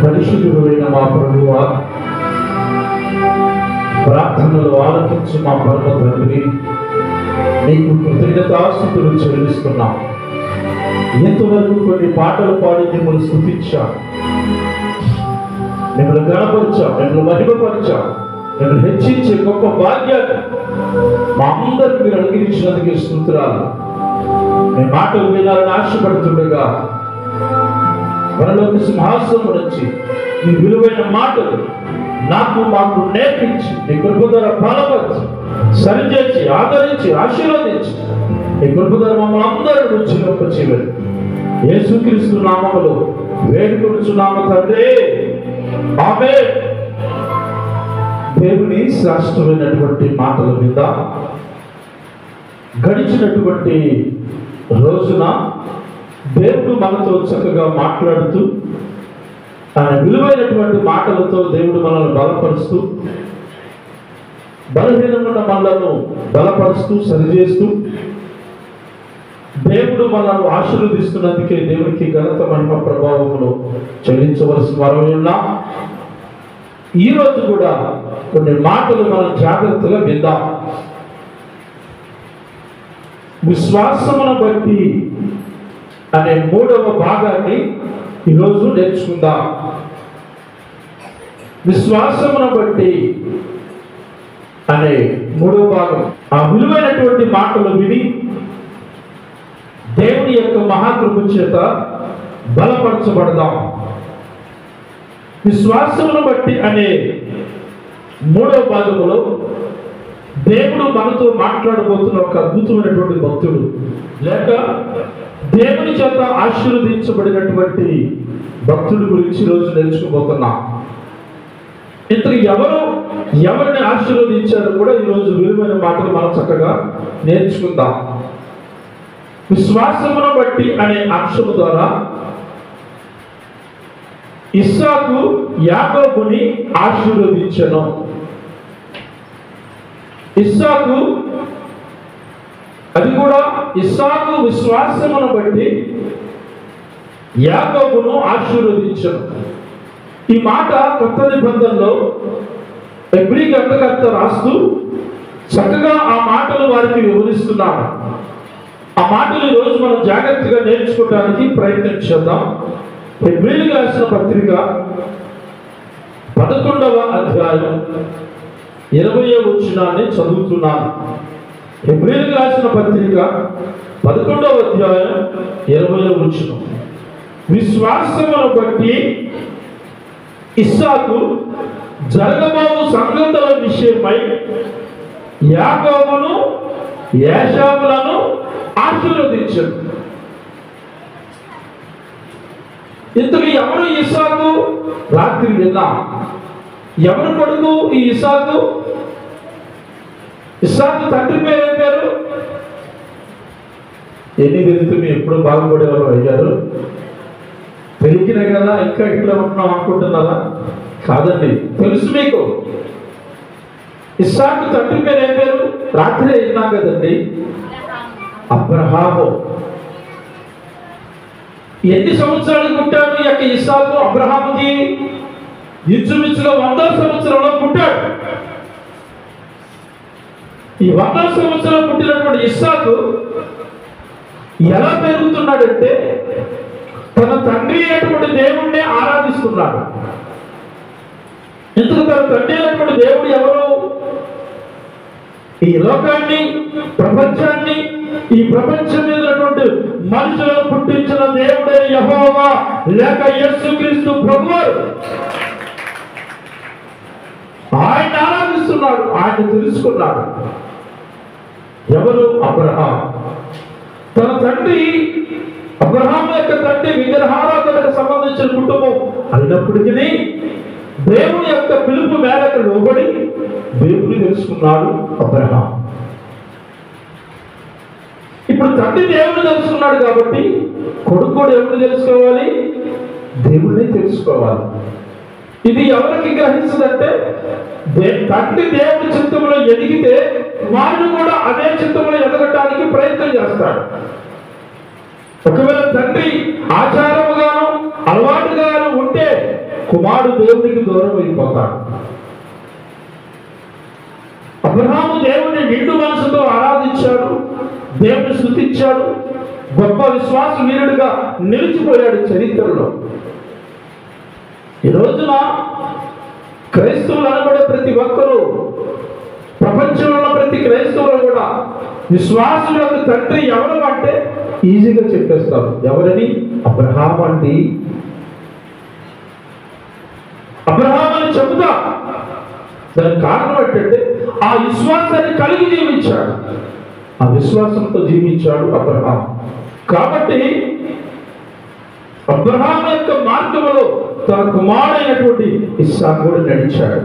పరిశుద్ధుడైన మా ప్రభువా, ప్రార్థనలు ఆలకించి మా పరమ తండ్రి, నీకు కృతజ్ఞతాస్తుతులు చెల్లిస్తున్నాం. ఇంతవరకు కొన్ని పాటలు పాడి మిమ్మల్ని స్తుతించాం, మిమ్మల్ని గణపరిచాం, మిమ్మల్ని మహిమపరిచాం, మిమ్మల్ని హెచ్చించే గొప్ప భాగ్యాన్ని మా అందరికి మీరు అనుగ్రహించినందుకు స్తుతురాలు. మీ మాటలు వినాలని ఆశపడుతుండగా మనలోకి సింహాసనం నుంచి మీ విలువైన మాటలు మాకు నేర్పించి మీ కృప ద్వారా బలపరిచి సరిచేసి ఆదరించి ఆశీర్వదించి మీ కృప ద్వారా మమ్మల్ని అందరూ రుచిలోకి చేయలేదు. యేసుక్రీస్తు నామములో వేడుకొనుచున్నాము తండ్రి, ఆమేన్. దేవుని శ్రేష్టమైనటువంటి మాటల మీద గడిచినటువంటి రోజున దేవుడు మనతో చక్కగా మాట్లాడుతూ ఆయన విలువైనటువంటి మాటలతో దేవుడు మనల్ని బలపరుస్తూ, బలహీనమైన మనలను బలపరుస్తూ సరిచేస్తూ దేవుడు మనల్ని ఆశీర్వదిస్తున్నందుకే దేవునికి ఘనత మహిమ ప్రభావములు చెల్లించవలసిన వారమై ఉన్నాం. ఈరోజు కూడా కొన్ని మాటలు మనం జాగ్రత్తగా విందాం. విశ్వాసమును బట్టి అనే 3వ భాగాన్ని ఈరోజు నేర్చుకుందాం. విశ్వాసమును బట్టి అనే 3వ భాగం. ఆ విలువైనటువంటి మాటలు విని దేవుని యొక్క మహాకృప చేత బలపరచబడదాం. విశ్వాసమును బట్టి అనే 3వ భాగంలో దేవుడు మనతో మాట్లాడబోతున్న ఒక అద్భుతమైనటువంటి భక్తుడు, లేక దేవుని చేత ఆశీర్వదించబడినటువంటి భక్తుడి గురించి ఈరోజు నేర్చుకోబోతున్నాం. ఇంతకు ఎవరిని ఆశీర్వదించారో కూడా ఈరోజు విలువైన మాటలు మనం చక్కగా నేర్చుకుందాం. విశ్వాసమును బట్టి అనే అంశము ద్వారా ఇస్సాకు యాకోబుని ఆశీర్వదించెను. ఇస్సాకు విశ్వాసమును బట్టి యాకోబును ఆశీర్వదించెను. ఈ మాట కొత్త నిబంధనలో హెబ్రీ గ్రంథకర్త రాస్తూ చక్కగా ఆ మాటలు వారికి వివరిస్తున్నాడు. ఆ మాటలు ఈరోజు మనం జాగ్రత్తగా నేర్చుకోవడానికి ప్రయత్నం చేద్దాం. హెబ్రీయులకు రాసిన పత్రిక 11వ అధ్యాయం 20వ వచనాన్ని చదువుతున్నాను. హెబ్రీయులకు రాసిన పత్రిక 11వ అధ్యాయం 20వ వచనం. విశ్వాసమును బట్టి ఇస్సాకు జరగబోవు సంగతుల విషయమై యాకోబును ఏశావులను ఆశీర్వదించాడు. ఇంతకు ఎవరు ఇస్సాకు? రాత్రి విన్నాం. ఎవరు కొడుకు ఈ ఇస్సాకు? ఇస్సాకు తండ్రి పేరు ఏం పేరు? ఎన్ని తెలిస్తే మీరు ఎప్పుడు బాగుపడేవారు అయ్యారు? తెలియకిన కదా ఇంకా ఇట్లా ఉంటున్నాం అనుకుంటున్నారా? కాదండి, తెలుసు మీకు. ఇస్సాకు తండ్రి పేరు ఏం పేరు? రాత్రి విన్నాం కదండి, అబ్రహాము. ఎన్ని సంవత్సరాలు పుట్టాడు ఈ యొక్క ఇస్సాకు? అబ్రహాముకి ఇంచుమించుగా 100వ సంవత్సరంలో పుట్టాడు. ఈ 100వ సంవత్సరం పుట్టినటువంటి ఇస్సాకు ఎలా పెరుగుతున్నాడంటే తన తండ్రి అయినటువంటి దేవుణ్ణి ఆరాధిస్తున్నాడు. ఎందుకు తన తండ్రి అయినటువంటి దేవుడు ఎవరు? ఈ లోకాన్ని, ప్రపంచాన్ని, ఈ ప్రపంచం మీద మనుషులను పుట్టించిన దేవుడే యెహోవా లేక యేసుక్రీస్తు ప్రభువారు. ఆయన ఆరాధిస్తున్నాడు, ఆయన తెలుసుకున్నాడు. ఎవరు? అబ్రహాం. తన తండ్రి అబ్రహాం యొక్క తండ్రి విగ్రహారాధనకు సంబంధించిన కుటుంబం అయినప్పటికీ దేవుని యొక్క పిలుపు మేరకు లోబడి దేవుని తెలుసుకున్నాడు అబ్రహాం. ఇప్పుడు తండ్రి దేవుని తెలుసుకున్నాడు కాబట్టి కొడుకు కూడా ఎవరిని తెలుసుకోవాలి? దేవుడిని తెలుసుకోవాలి. ఇది ఎవరికి గ్రహించదంటే తండ్రి దేవుడి చిత్తంలో ఎదిగితే వాడు కూడా అదే చిత్తంలో ఎదగటానికి ప్రయత్నం చేస్తాడు. ఒకవేళ తండ్రి ఆచారముగాను అలవాటుగాను ఉంటే కుమారుడు దేవునికి దూరం అయిపోతాడు. అబ్రహాము దేవుని నిండు మనసుతో ఆరాధించాడు, దేవుని స్తుతించాడు, గొప్ప విశ్వాస వీరుడిగా నిలిచిపోయాడు చరిత్రలో. ఈ రోజున క్రైస్తవులు అనబడే ప్రతి ఒక్కరూ, ప్రపంచంలో ఉన్న ప్రతి క్రైస్తవులు కూడా విశ్వాసులకు తండ్రి ఎవరు అంటే ఈజీగా చెప్పేస్తారు. ఎవరని? అబ్రహాము అండి. అబ్రహాము అని చెబుతా. దానికి కారణం ఏంటంటే ఆ విశ్వాసాన్ని కలిగి జీవించాడు, ఆ విశ్వాసంతో జీవించాడు అబ్రహాము. కాబట్టి అబ్రహాము యొక్క మార్గంలో తన కుమారుడైనటువంటి ఇస్సాకు కూడా నడిచాడు.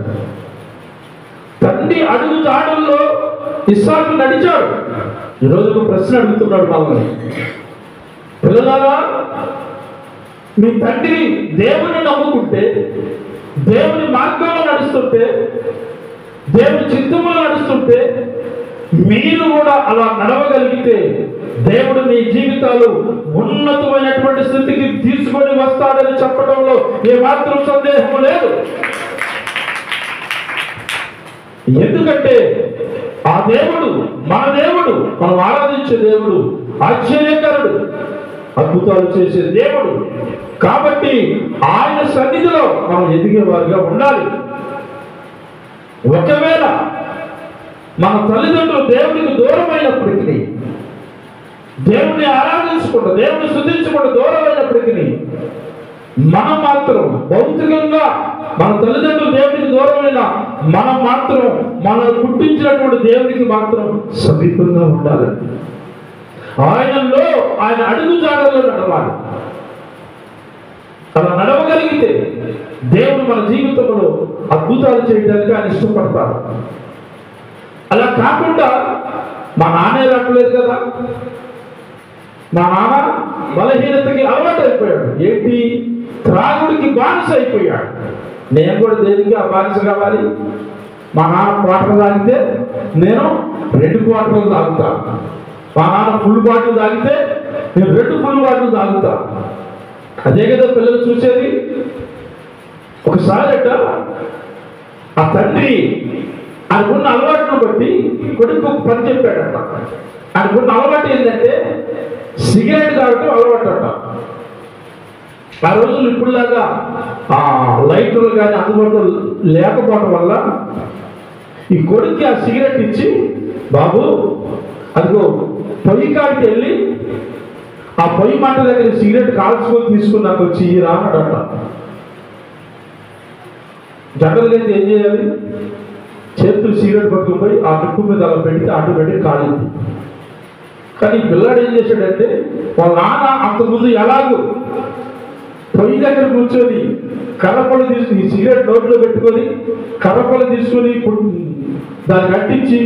తండ్రి అడుగు జాడల్లో ఇస్సాకు నడిచాడు. ఈరోజు ఒక ప్రశ్న అడుగుతున్నాడు మనల్ని, పిల్లలారా, మీ తండ్రి దేవుని నమ్ముకుంటే, దేవుని మార్గంలో నడుస్తుంటే, దేవుని చిత్తంలో నడుస్తుంటే, మీరు కూడా అలా నడవగలిగితే దేవుడు మీ జీవితాలు ఉన్నతమైనటువంటి స్థితికి తీసుకొని వస్తాడని చెప్పడంలో ఏమాత్రం సందేహం లేదు. ఎందుకంటే ఆ దేవుడు, మన దేవుడు, మనం ఆరాధించే దేవుడు ఆశ్చర్యకరుడు, అద్భుతాలు చేసే దేవుడు. కాబట్టి ఆయన సన్నిధిలో మనం ఎదిగేవారుగా ఉండాలి. ఒకవేళ మన తల్లిదండ్రులు దేవునికి దూరమైనప్పటికీ, దేవుణ్ణి ఆరాధించకుండా, దేవుని స్తుతించకుండా దూరమైనప్పటికీ, మనం మాత్రం భౌతికంగా మన తల్లిదండ్రులు దేవునికి దూరమైన మనం మాత్రం మనం పుట్టించినటువంటి దేవునికి మాత్రం సమీపంగా ఉండాలి. ఆయనలో, ఆయన అడుగు జాడల్లో నడవాలి. అలా నడవగలిగితే దేవుడు మన జీవితంలో అద్భుతాలు చేయడానికి ఆయన ఇష్టపడతాడు. అలా కాకుండా మా నాన్న రావట్లేదు కదా, మా నాన్న బలహీనతకి అలవాటు అయిపోయాడు, ఏంటి త్రాగుడికి బానిస అయిపోయాడు, నేను కూడా దేనికి ఆ బానిస కావాలి. మా నాన్న క్వార్టర్ తాగితే నేను 2 క్వార్టర్లు తాగుతా, మా నాన్న ఫుల్ బాటిల్ తాగితే నేను 2 ఫుల్ బాటిల్ తాగుతా. అదే కదా పిల్లలు చూసేది. ఒకసారి ఆ తండ్రి ఆయనకున్న అలవాటును బట్టి కొడుకు పని చెప్పాడట. ఆయనకున్న అలవాటు ఏంటంటే సిగరెట్ తాగటం అలవాటు అట. ఆ రోజులు ఇప్పుడులాగా లైట్లు కానీ అందుబాటులో లేకపోవడం వల్ల ఈ కొడుక్కి ఆ సిగరెట్ ఇచ్చి, బాబు అదిగో పొయ్యి కాడికి వెళ్ళి ఆ పొయ్యి మంట దగ్గర సిగరెట్ కాల్చుకొని తీసుకుని నాకు వచ్చి రానడట. జనరల్గా అయితే ఏం చేయాలి, చేతులు సిగరెట్ పట్టుకుపోయి ఆ నిప్పు మీద అలా పెడితే ఆటోమేటిక్ కాలింది. కానీ పిల్లాడు ఏం చేశాడంటే, వాళ్ళ నాన్న అంతకుముందు ఎలాగూ పొయ్యి దగ్గర కూర్చొని కర్రపొల తీసుకుని సిగరెట్ నోట్లో పెట్టుకొని కర్రపొల తీసుకొని దాన్ని కట్టించి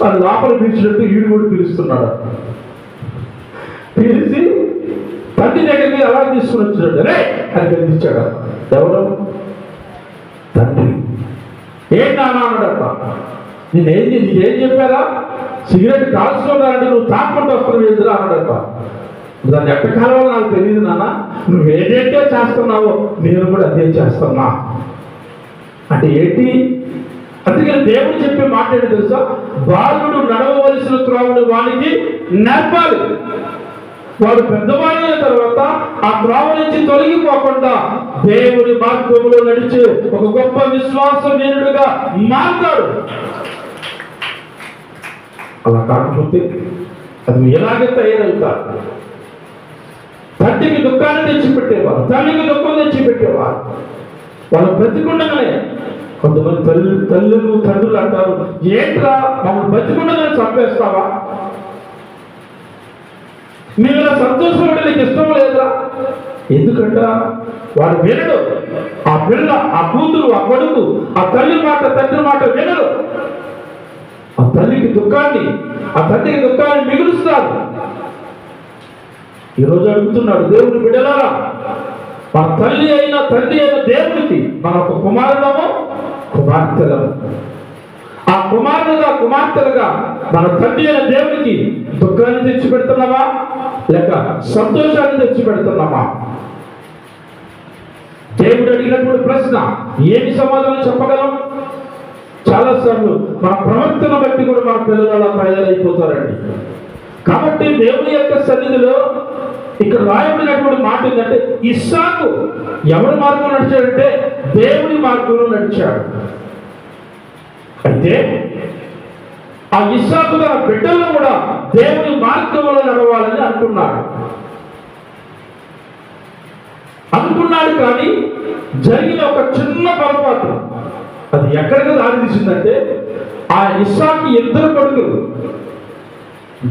అది లోపల పీల్చినట్టు ఈడు కూడా పిలుస్తున్నాడు. పిలిచి తండ్రి దగ్గరికి అలా తీసుకుని వచ్చినాడు. రే అని గెలిచాడు. ఎవరు? తండ్రి. ఏంటి నాన్న అన్నాడట. నీకేం చెప్పారా, సిగరెట్ కాల్చుకోవాలంటే నువ్వు తాక్కుంటూ వస్తున్నావు ఎదురా అన్నాడట. దాన్ని ఎట్టకాలంలో నాకు తెలియదు నాన్న, నువ్వు ఏదైతే చేస్తున్నావో నేను కూడా అదే చేస్తున్నా అంటే ఏంటి? అందుకని దేవుడు చెప్పే మాట ఏంటి తెలుసా, బాలుడు నడవవలసిన త్రోవను వానికి నేర్పాలి. వాడు పెద్దవాడైన తర్వాత ఆ త్రోవ నుంచి తొలగిపోకుండా దేవుని మార్గంలో నడిచే ఒక గొప్ప విశ్వాస వీరుడుగా మారుతాడు. అలా కాకపోతే అది ఎలాగే తయారవుతారు. తండ్రికి దుఃఖాన్ని తెచ్చిపెట్టేవారు, తల్లికి దుఃఖం తెచ్చిపెట్టేవారు. వాళ్ళు బ్రతికుండగానే కొంతమంది తల్లులు తండ్రులు అంటారు, ఏంట్రా మమ్మల్ని బ్రతికుండగానే చంపేస్తావా, మీరు ఇలా సంతోషం ఉంటే నీకు ఇష్టం లేదురా. ఎందుకంట వాడు వినడు. ఆ పిల్ల, ఆ కూతురు, ఆ కొడుకు ఆ తల్లి మాట తండ్రి మాట వినడు. ఆ తల్లికి దుఃఖాన్ని, ఆ తండ్రికి దుఃఖాన్ని మిగులుస్తారు. ఈరోజు అడుగుతున్నాడు దేవుని బిడ్డలారా, మన తల్లి అయిన తండ్రి అయిన దేవునికి మన ఒక కుమారుడము కుమార్తెలము. ఆ కుమారుడుగా కుమార్తెలుగా మన తండ్రి అయిన దేవునికి దుఃఖాన్ని తెచ్చి పెడుతున్నావా లేక సంతోషాన్ని తెచ్చి పెడుతున్నావా? దేవుడు అడిగినటువంటి ప్రశ్న ఏమి సమాధానం చెప్పగలం? చాలాసార్లు మన ప్రవర్తన బట్టి కూడా మన పిల్లలు అలా తయారైపోతారండి. కాబట్టి దేవుని యొక్క సన్నిధిలో ఇక్కడ రాయబడినటువంటి మాట ఏంటంటే, ఇస్సాకు ఎవరి మార్గంలో నడిచాడంటే దేవుని మార్గంలో నడిచాడు. అయితే ఆ ఇస్సాకు తన బిడ్డలను కూడా దేవుని మార్గంలో నడవాలని అనుకున్నాడు. కానీ జరిగిన ఒక చిన్న పొరపాటు అది ఎక్కడికి దారి తీసిందంటే, ఆ ఇస్సాకు ఇద్దరు కొడుకులు,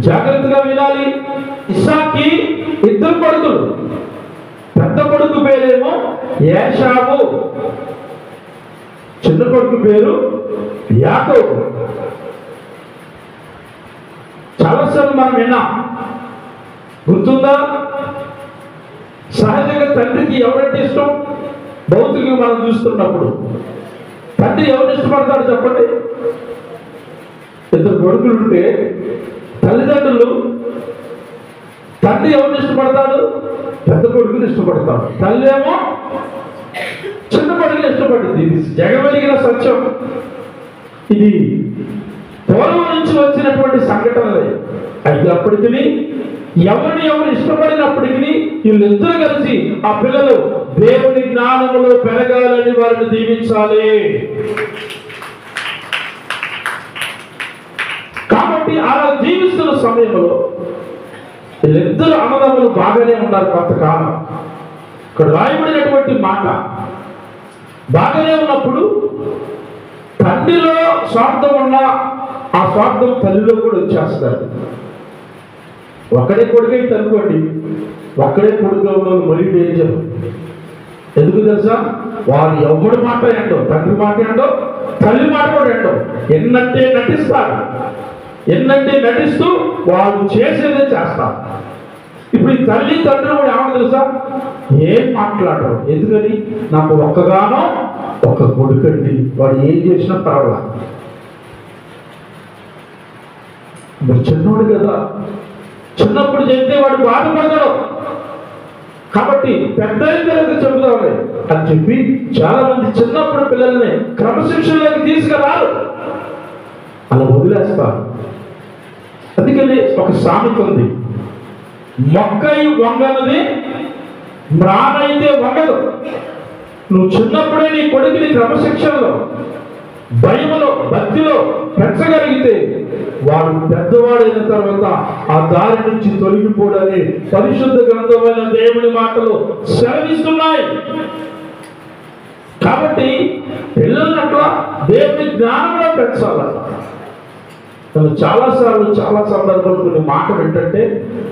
జాగ్రత్తగా వినాలి, ఇస్సాకి ఇద్దరు కొడుకులు. పెద్ద కొడుకు పేరేమో ఏశావు, చిన్న కొడుకు పేరు యాకోబు. చాలాసార్లు మనం విన్నాం, గుర్తుందా? సహజంగా తండ్రికి ఎవరంటే ఇష్టం? భౌతికంగా మనం చూస్తున్నప్పుడు తండ్రి ఎవరిని ఇష్టపడతాడు చెప్పండి? ఇద్దరు కొడుకులు ఉంటే తల్లిదండ్రులు తండ్రి ఎవరిని ఇష్టపడతాడు? పెద్ద కొడుకుని ఇష్టపడతాడు. తల్లి ఏమో చిన్న కొడుకుని ఇష్టపడింది. ఇది జగమెరిగిన సత్యం. ఇది పూర్వం నుంచి వచ్చినటువంటి సంఘటనలే. అయితే అప్పటికి ఎవరిని ఎవరు ఇష్టపడినప్పటికీ వీళ్ళిద్దరూ కలిసి ఆ పిల్లలు దేవుని జ్ఞానములో పెరగాలని వారిని దీవించాలి. కాబట్టి అలా జీవిస్తున్న సమయంలో వీళ్ళిద్దరు అన్నదమ్ములు బాగానే ఉన్నారు కొంతకాలం. ఇక్కడ రాయబడినటువంటి మాట, బాగానే ఉన్నప్పుడు తండ్రిలో స్వార్థం ఉన్న ఆ స్వార్థం తల్లిలో కూడా వచ్చేస్తారు. ఒక్కడే కొడుకు అయితే అనుకోండి, ఒక్కడే కొడుకుగా ఉన్న మరీ డేంజర్. ఎందుకు తెలుసా? వారు ఎవరి మాట ఏంటో, తండ్రి మాట ఏంటో, తల్లి మాట కూడా ఏంటో ఎన్నంటే నటిస్తారు. ఎన్నంటే నటిస్తూ వాళ్ళు చేసేదే చేస్తారు. ఇప్పుడు ఈ తల్లి తండ్రి కూడా ఏమన్నా తెలుసా? ఏం మాట్లాడరు. ఎందుకని? నాకు ఒక్కగానో ఒక కొడుకండి, వాడు ఏం చేసినా పర్వాలేదు. మరి చిన్నోడు కదా, చిన్నప్పుడు చెప్తే వాడు బాధపడతాడు. కాబట్టి పెద్ద అయిన చెబుతాడు అని చెప్పి చాలా మంది చిన్నప్పుడు పిల్లల్ని క్రమశిక్షణలోకి తీసుకురారు, అలా వదిలేస్తారు. అందుకని ఒక సామెత ఉంది, మొక్కై వంగనది మ్రానైతే వంగదు. నువ్వు చిన్నప్పుడే నీ కొడుకుని క్రమశిక్షణలో, భయములో, భక్తిలో పెంచగలిగితే వాడు పెద్దవాడైన తర్వాత ఆ దారి నుంచి తొలగిపోడని పరిశుద్ధ గ్రంథమైన దేవుని మాటలు సెలవిస్తున్నాయి. కాబట్టి పిల్లల్ని అట్లా దేవుని జ్ఞానంలో పెంచాలట. చాలా సందర్భాలు కొన్ని మాట ఏంటంటే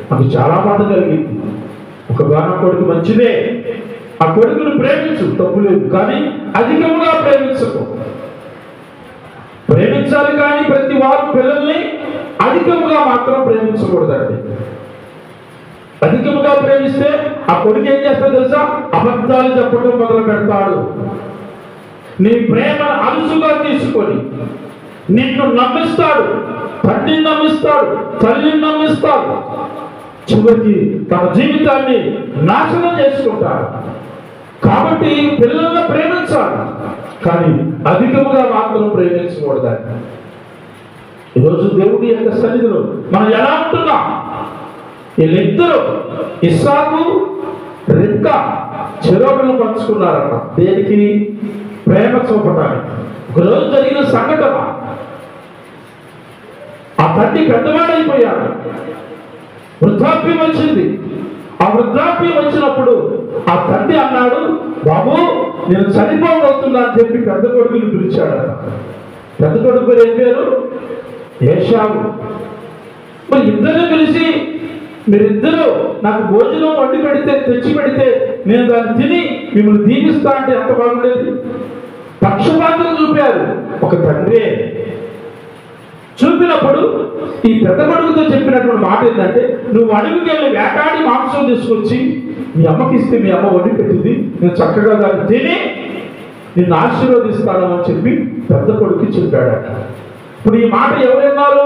నాకు చాలా బాధ కలిగింది. ఒక గాన కొడుకు మంచిదే, ఆ కొడుకును ప్రేమించు, తప్పు లేదు, కానీ అధికంగా ప్రేమించకు. ప్రేమించాలి కానీ ప్రతి వారు పిల్లల్ని అధికంగా మాత్రం ప్రేమించకూడదండి. అధికంగా ప్రేమిస్తే ఆ కొడుకు ఏం చేస్తాడు తెలుసా? అబద్ధాలు చెప్పడం మొదలు పెడతాడు. నీ ప్రేమను అలుసుగా తీసుకొని నిన్ను నమ్మిస్తాడు, తండ్రిని నమ్మిస్తాడు, తల్లిని నమ్మిస్తాడు, చివరికి తన జీవితాన్ని నాశనం చేసుకుంటాడు. కాబట్టి పిల్లలను ప్రేమించాలి, కానీ అధికముగా మాత్రం ప్రేమించకూడదండి. ఈరోజు దేవుడి యొక్క సన్నిధిలో మనం ఎలా ఉంటున్నాం? వీళ్ళిద్దరూ ఇస్సాకు, రిబ్కా చెరొకరు పంచుకున్నారట. దేనికి? ప్రేమ చూపటానికి. ఒకరోజు జరిగిన సంఘటన, ఆ తండ్రి పెద్దవాడైపోయాడు, వృద్ధాప్యం వచ్చింది. ఆ వృద్ధాప్యం వచ్చినప్పుడు ఆ తండ్రి అన్నాడు, బాబు నేను చనిపోబోతున్నా అని చెప్పి పెద్ద కొడుకుని పిలిచాడట. పెద్ద కొడుకు ఏం పేరు? ఏశావు. మరి ఇద్దరు కలిసి మీరిద్దరూ నాకు భోజనం వండి పెడితే, తెచ్చి పెడితే నేను దాన్ని తిని మిమ్మల్ని దీవిస్తా అంటే ఎంత బాగుండేది. పక్షపాతం చూపారు. ఒక తండ్రి చూపినప్పుడు ఈ పెద్ద కొడుకుతో చెప్పినటువంటి మాట ఏంటంటే, నువ్వు అడవికి వెళ్ళి వేటాడి మాంసం తీసుకొచ్చి మీ అమ్మకి ఇస్తే మీ అమ్మ వండి పెట్టింది, నేను చక్కగా దాన్ని తిని నిన్ను ఆశీర్వదిస్తాను అని చెప్పి పెద్ద కొడుకు చెప్పాడట. ఇప్పుడు ఈ మాట ఎవరన్నారు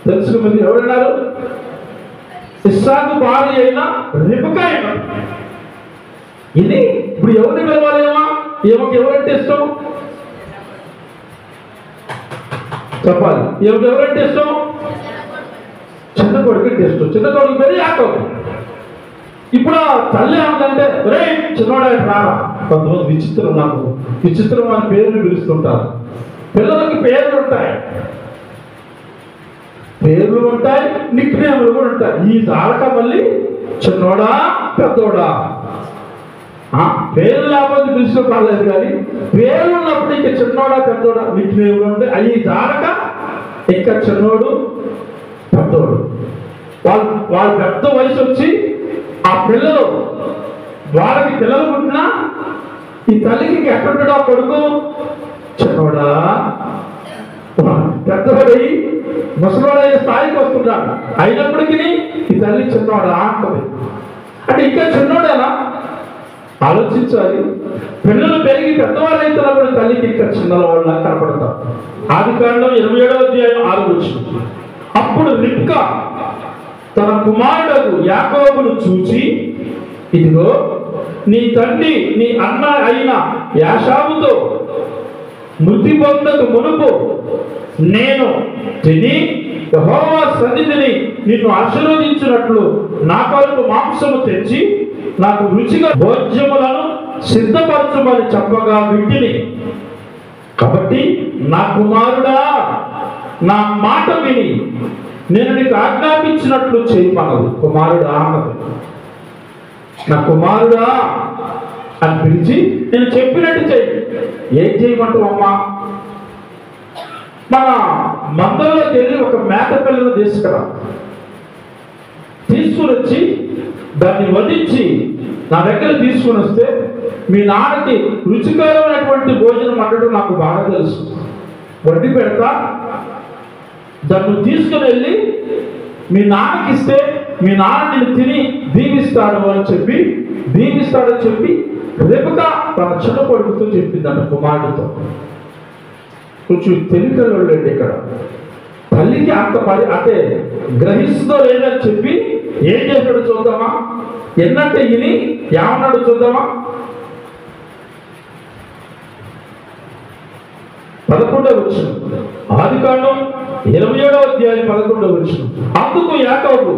తెలుసుకున్నది? ఎవరన్నారు? ఇస్సాకు భార్య అయిన రిబ్కా. ఇది ఇప్పుడు ఎవరిని పిలవాలేమా? ఏమకి ఎవరంటే ఇష్టం చెప్పాలి. ఏమకి ఎవరంటే ఇష్టం? చిన్న కొడుకు ఇష్టం. చిన్న కొడుకు పేరు యాకోబు. ఇప్పుడు ఆ తల్లి ఏమంటే రే చిన్నవాడు రారా. కొంతమంది విచిత్రం, నాకు విచిత్రం అని పేర్లు పిలుస్తుంటారు. పిల్లలకి పేర్లు ఉంటాయి, నిక్ నేమ్లు కూడా ఉంటాయి. ఈ తారక మళ్ళీ చిన్నోడా పెద్దోడా పేరు లేకపోతే పిలిచిన పర్లేదు, కానీ పేరు ఉన్నప్పుడు ఇంకా చిన్నోడా పెద్దోడా నిక్ నేమ్లు ఉంటాయి. అవి తారక ఇంకా చిన్నోడు పెద్దోడు. వాళ్ళ పెద్ద వయసు వచ్చి ఆ పిల్లలు వాళ్ళకి పిల్లలు పుట్టినా ఈ తల్లికి ఎక్కడుంటాడు ఆ కొడుకు? చిన్నోడా పెద్దవాడై ముసలివాడయ్యే స్థాయికి వస్తున్నాడు. అయినప్పటికీ ఈ తల్లి చిన్నవాడా అంటది. అంటే ఇంకా చిన్నోడేనా? ఆలోచించాలి. పిల్లలు పెరిగి పెద్దవాళ్ళు అయితున్నప్పుడు తల్లికి ఇంకా చిన్నవాళ్ళ కనపడతారు. ఆదికాండం 27వ అధ్యాయం 6వ వచనం. అప్పుడు రిబ్కా తన కుమారుడు యాకోబును చూచి, ఇదిగో నీ తండ్రి నీ అన్న అయిన యాషావుతో మృతి పొందకు మునుపు నేను తిని యెహోవా సన్నిధిని నిన్ను ఆశీర్వదించినట్లు నా కొరకు మాంసము తెచ్చి నాకు రుచిగా భోజ్యములను సిద్ధపరచమని చెప్పగా వింటిని. కాబట్టి నా కుమారుడా, నా మాట విని నేను నీకు ఆజ్ఞాపించినట్లు చేయమన్నది. కుమారుడా అన్నది. నా కుమారుడా అని పిలిచి నేను చెప్పినట్టు చెయ్యి. ఏం చేయమంటావు అమ్మా? మన మందలోకి వెళ్ళి ఒక మేక పిల్లను తీసుకుని వచ్చి దాన్ని వధించి నా దగ్గర తీసుకుని వస్తే మీ నాన్నకి రుచికరమైనటువంటి భోజనం వండడం నాకు బాగా తెలుసు, వండి పెడతా, దాన్ని తీసుకుని వెళ్ళి మీ నాన్నకి ఇస్తే మీ నాన్న నిన్ను తిని దీవిస్తాడని చెప్పి రిబ్కా తన చిన్న కొడుకుతో చెప్పిందంట, కుమారుడితో. కొంచెం తెలియకండి ఇక్కడ. తల్లికి అంత అంటే గ్రహిస్తుందో లేదని చెప్పి ఏం చేశాడు చూద్దామా? ఎన్నంటే ఇని ఏమన్నాడు చూద్దామా? 11వ వచనం. ఆదికాండం 27వ అధ్యాయం 11వ వచనం. అందుకు యాకోబు,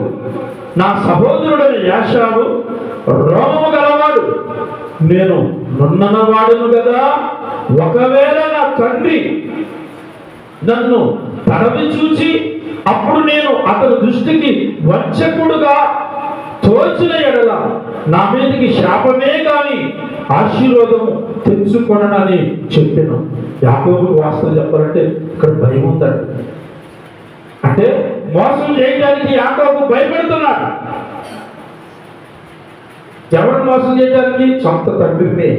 నా సహోదరుడైన యాషావు రోమము గలవాడు, నేను నున్ననవాడును కదా. ఒకవేళ నా తండ్రి నన్ను తడవి చూచి అప్పుడు నేను అతని దృష్టికి వంచకుడుగా తోచిన ఎడల నా మీదకి శాపమే కాని ఆశీర్వాదము తెచ్చుకొనని చెప్పాను. యాకోబుకు వాస్తవం చెప్పాలంటే ఇక్కడ భయం ఉందండి. అంటే మోసం చేయడానికి యాకోబు భయపెడుతున్నాడు. ఎవరు మోసం చేయడానికి? సొంత తండ్రిని.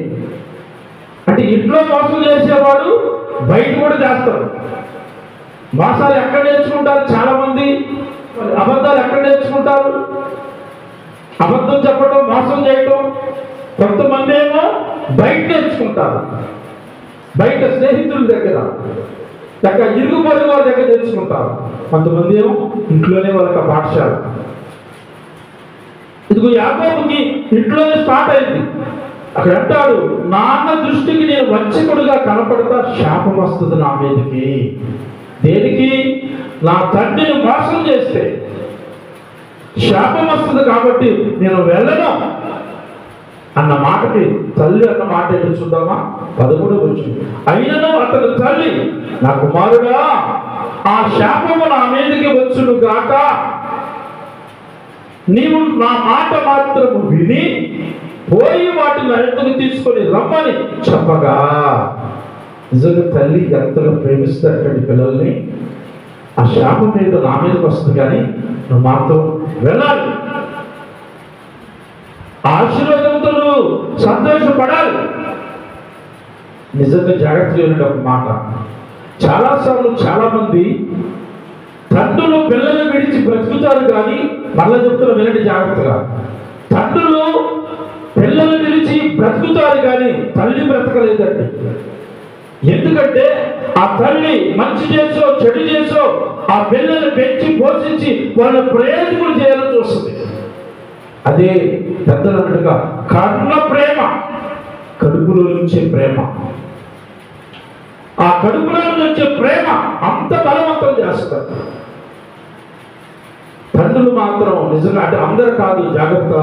అంటే ఇంట్లో మోసం చేసేవాడు బయట కూడా చేస్తాడు. మోసాలు ఎక్కడ నేర్చుకుంటారు? చాలా మంది అబద్ధాలు ఎక్కడ నేర్చుకుంటారు? అబద్ధం చెప్పడం, మోసం చేయటం. కొంతమంది ఏమో బయట నేర్చుకుంటారు, బయట స్నేహితుల దగ్గర, ఇరుగు పొరుగు వాళ్ళ దగ్గర నేర్చుకుంటారు. కొంతమంది ఏమో ఇంట్లోనే వాళ్ళకి పాఠశాల. ఇదిగో యాకోబుకి ఇంట్లోనే స్టార్ట్ అయింది. అక్కడ అంటాడు, నాన్న దృష్టికి నేను వంచకుడుగా కనపడతా, శాపం వస్తుంది నా మీదకి. దేనికి? నా తండ్రిని మోసం చేస్తే శాపం వస్తుంది కాబట్టి నేను వెళ్ళను అన్న మాటకి తల్లి అన్న మాట ఏంటో చూద్దామా? 13వ వచనం. అయినను అతని తల్లి, నా కుమారుడా, ఆ శాపము నా మీదకి వచ్చును గాక, నీవు నా మాట మాత్రము విని పోయి వాటిని ఎత్తుకు తీసుకొని రమ్మని చెప్పగా. నిజంగా తల్లి ఎంతగా ప్రేమిస్తారండి పిల్లల్ని. ఆ శాపం మీద నా మీదకి వస్తుంది, కానీ నువ్వు మాతో వెళ్ళాలి, ఆశీర్వాదంతో నువ్వు సంతోషపడాలి. నిజంగా జాగ్రత్తగా ఒక మాట. చాలాసార్లు చాలా మంది తండ్రులు పిల్లలు విడిచి బ్రతుకుతారు, కానీ మళ్ళీ చెప్తున్న వినండి జాగ్రత్తగా. తండ్రులు పిల్లలు విడిచి బ్రతుకుతారు, కానీ తల్లి బ్రతకలేదండి. ఎందుకంటే ఆ తల్లి మంచి చేసో చెడు చేసో ఆ పిల్లల్ని పెంచి పోషించి వాళ్ళ ప్రయోజకులు చేయాలని చూస్తుంది. అదే పెద్దలు అన్నట్టుగా కర్ణ ప్రేమ, కడుపులో నుంచే ప్రేమ. ఆ కడుపులో నుంచి ప్రేమ అంత బలవంతం చేస్తారు. తండ్రులు మాత్రం నిజంగా, అంటే అందరు కాదు, జాగ్రత్త.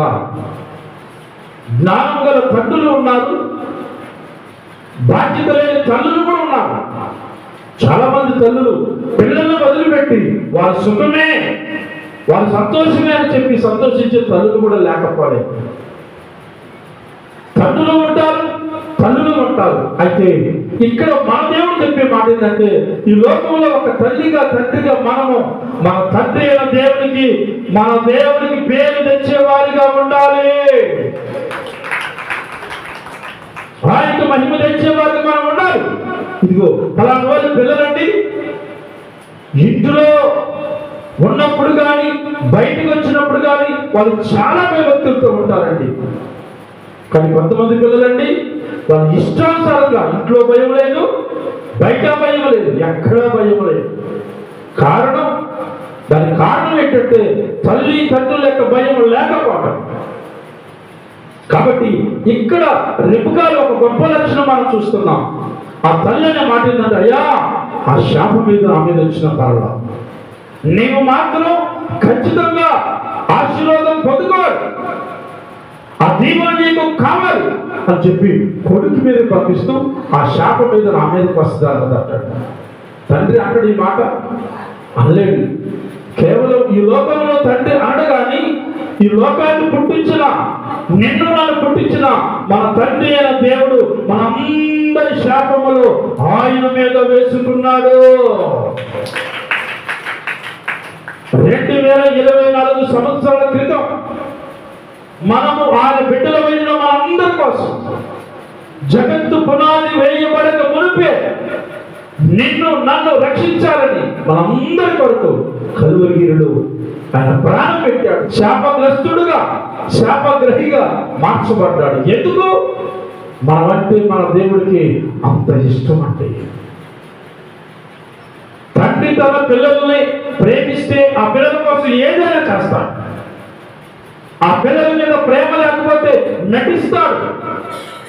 జ్ఞానం గల తండ్రులు ఉన్నారు, బాధ్యత లేని తల్లులు కూడా ఉన్నారు. చాలా మంది తల్లులు పిల్లలను వదిలిపెట్టి వారి సుఖమే, వారి సంతోషమే అని చెప్పి సంతోషించే తల్లులు కూడా లేకపోలేదు. తండ్రులు ఉంటారు, తల్లులు ఉంటారు. అయితే ఇక్కడ మన దేవుడు చెప్పే మాట ఏంటంటే, ఈ లోకంలో ఒక తల్లిగా తండ్రిగా మనము మన తండ్రి అయిన దేవునికి, మన దేవునికి పేరు తెచ్చేవారిగా ఉండాలి. ఆయనకు మహిమ తెచ్చేవారిగా మనం ఉండాలి. ఇదిగో పలానా వాళ్ళు పిల్లలండి, ఇంట్లో ఉన్నప్పుడు కానీ బయటకు వచ్చినప్పుడు కానీ వాళ్ళు చాలా భయభక్తులతో ఉంటారండి. కానీ కొంతమంది పిల్లలండి, వాళ్ళ ఇష్టానుసారంగా ఇంట్లో భయం లేదు, బయట భయం లేదు, ఎక్కడా భయం లేదు. దానికి కారణం ఏంటంటే తల్లి తండ్రుల యొక్క భయం లేకపోవడం. కాబట్టి ఇక్కడ రెబెకాలో ఒక గొప్ప లక్షణం మనం చూస్తున్నాం. ఆ తల్లి అనే మాట ఏంటంటే, అయ్యా ఆ శాపం మీద నా మీద వచ్చిన పర్వాలా, నీవు మాత్రం ఖచ్చితంగా ఆశీర్వాదం పొందుకోవాలి, ఆ దీవెన నీకు కావాలి అని చెప్పి కొడుకు మీద పంపిస్తూ ఆ శాపం మీద నా మీదకి వస్తుంది అంటాడు. తండ్రి అక్కడ ఈ మాట అనలేడు. కేవలం ఈ లోకంలో తండ్రి అనగాని, ఈ లోకాన్ని పుట్టించిన, నిన్ను నన్ను పుట్టించిన మన తండ్రి అయిన దేవుడు మనందరి శాపములు ఆయన మీద వేసుకున్నాడు. 2024 సంవత్సరాల క్రితం మనము ఆయన బిడ్డలమైన మనందరి కోసం జగత్తు పునాది వేయబడక మునిపే నిన్ను నన్ను రక్షించాలని మనందరి కొరకు కలువరిగిరుడు ఆయన ప్రాణం పెట్టాడు. శాపగ్రస్తుడుగా, శాపగ్రహిగా మార్చబడ్డాడు. ఎందుకు? మనమంటే మన దేవుడికి అంత ఇష్టం. అంటే తండ్రి తన పిల్లల్ని ప్రేమిస్తే ఆ పిల్లల కోసం ఏదైనా చేస్తాడు. ఆ పిల్లల మీద ప్రేమ లేకపోతే నటిస్తాడు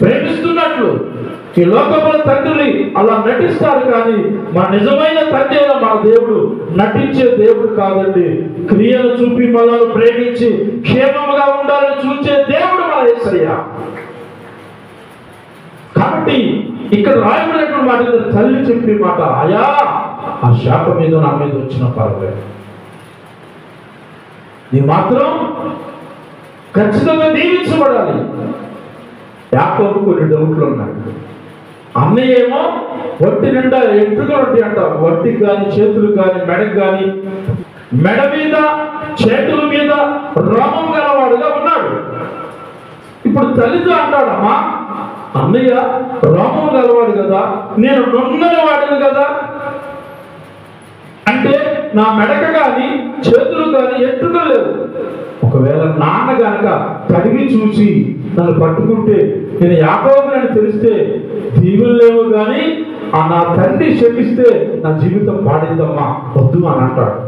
ప్రేమిస్తున్నట్లు. ఈ లోకంలో తండ్రులు అలా నటిస్తారు, కానీ మన నిజమైన తండ్రి అయిన మన దేవుడు నటించే దేవుడు కాదండి. క్రియలు చూపి మనల్ని ప్రేమించి క్షేమముగా ఉండాలని చూసే దేవుడు మన యేసయ్య. కాబట్టి ఇక్కడ రాయబడినటువంటి మాట, తల్లి చెప్పే మాట, అయా ఆ శాపం మీద నా మీద వచ్చిన పర్వాలేదు, నీ మాత్రం ఖచ్చితంగా దీవించబడాలి. యాకోబు కొన్ని డౌట్లు ఉన్నాయి. అన్నయ్య ఏమో ఒంటి నిండా ఎంట్రుకలు ఉంటాయి అంట, ఒంటికి కానీ చేతులకు కానీ మెడకు కానీ, మెడ మీద చేతుల మీద రోమం గలవాడుగా ఉన్నాడు. ఇప్పుడు తల్లితో అంటాడమ్మా, అన్నయ్య రోమం గలవాడు కదా, నేను నొన్నని వాడిని కదా, అంటే నా మెడక కానీ చేతులు కానీ ఎంట్రుకలు లేవు. ఒకవేళ నాన్న గనక కడిగి చూసి నన్ను పట్టుకుంటే, నేను యాకోబుని తెలిస్తే దీవులు లేవు, కానీ ఆ నా తండ్రి శపిస్తే నా జీవితం పాడైందమ్మా, వద్దు అని అంటాడు.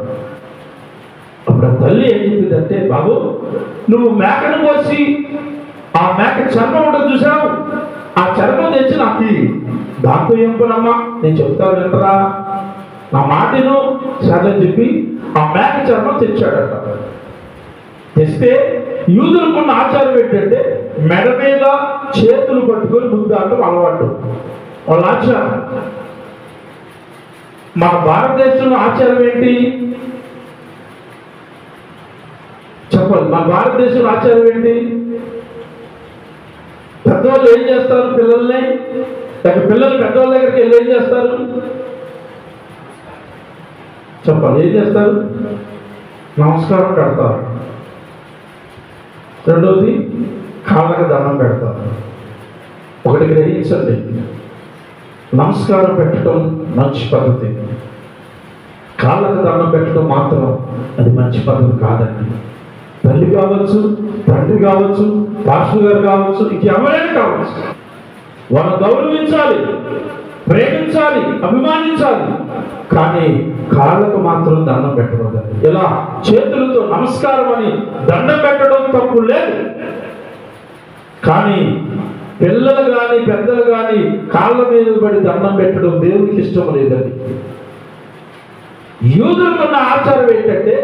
అప్పుడు ఆ తల్లి ఏం చెప్పిందంటే, బాబు నువ్వు మేకను కోసి ఆ మేక చర్మం ఉండదు చూసావు, ఆ చర్మం తెచ్చి నాకు దాంతో ఏం పనమ్మా, నేను చెప్తాను వింటరా, నా మాటను సర్లని చెప్పి ఆ మేక చర్మం తెచ్చాడట. తెస్తే యూదులకున్న ఆచారం ఏంటంటే మెడ మీద చేతులు పట్టుకొని ముద్దాటం అలవాటు, వాళ్ళ ఆచారం. మన భారతదేశంలో ఆచారం ఏంటి చెప్పండి? మన భారతదేశంలో ఆచారం ఏంటి? పెద్దవాళ్ళు ఏం చేస్తారు? పిల్లల్ని, పిల్లలు పెద్దవాళ్ళ దగ్గరికి వెళ్ళి ఏం చేస్తారు చెప్పాలి? ఏం చేస్తారు? నమస్కారం పెడతారు. రెండవది కాళ్ళకి దండం పెడతారు. ఒకటి గ్రహించండి, నమస్కారం పెట్టడం మంచి పద్ధతి, కాళ్ళకి దండం పెట్టడం మాత్రం అది మంచి పద్ధతి కాదండి. తల్లి కావచ్చు, తండ్రి కావచ్చు, పాస్టర్ గారు కావచ్చు, ఇంకెవరైనా కావచ్చు, వాళ్ళని గౌరవించాలి. ప్రేమించాలి, అభిమానించాలి, కానీ కాళ్ళకు మాత్రం దండం పెట్టకూడదు. ఇలా చేతులతో నమస్కారం అని దండం పెట్టడం తప్పు లేదు, కానీ పిల్లలు కానీ పెద్దలు కానీ కాళ్ళ మీద పడి దండం పెట్టడం దేవునికి ఇష్టం లేదండి. యూదులకున్న ఆచారం ఏంటంటే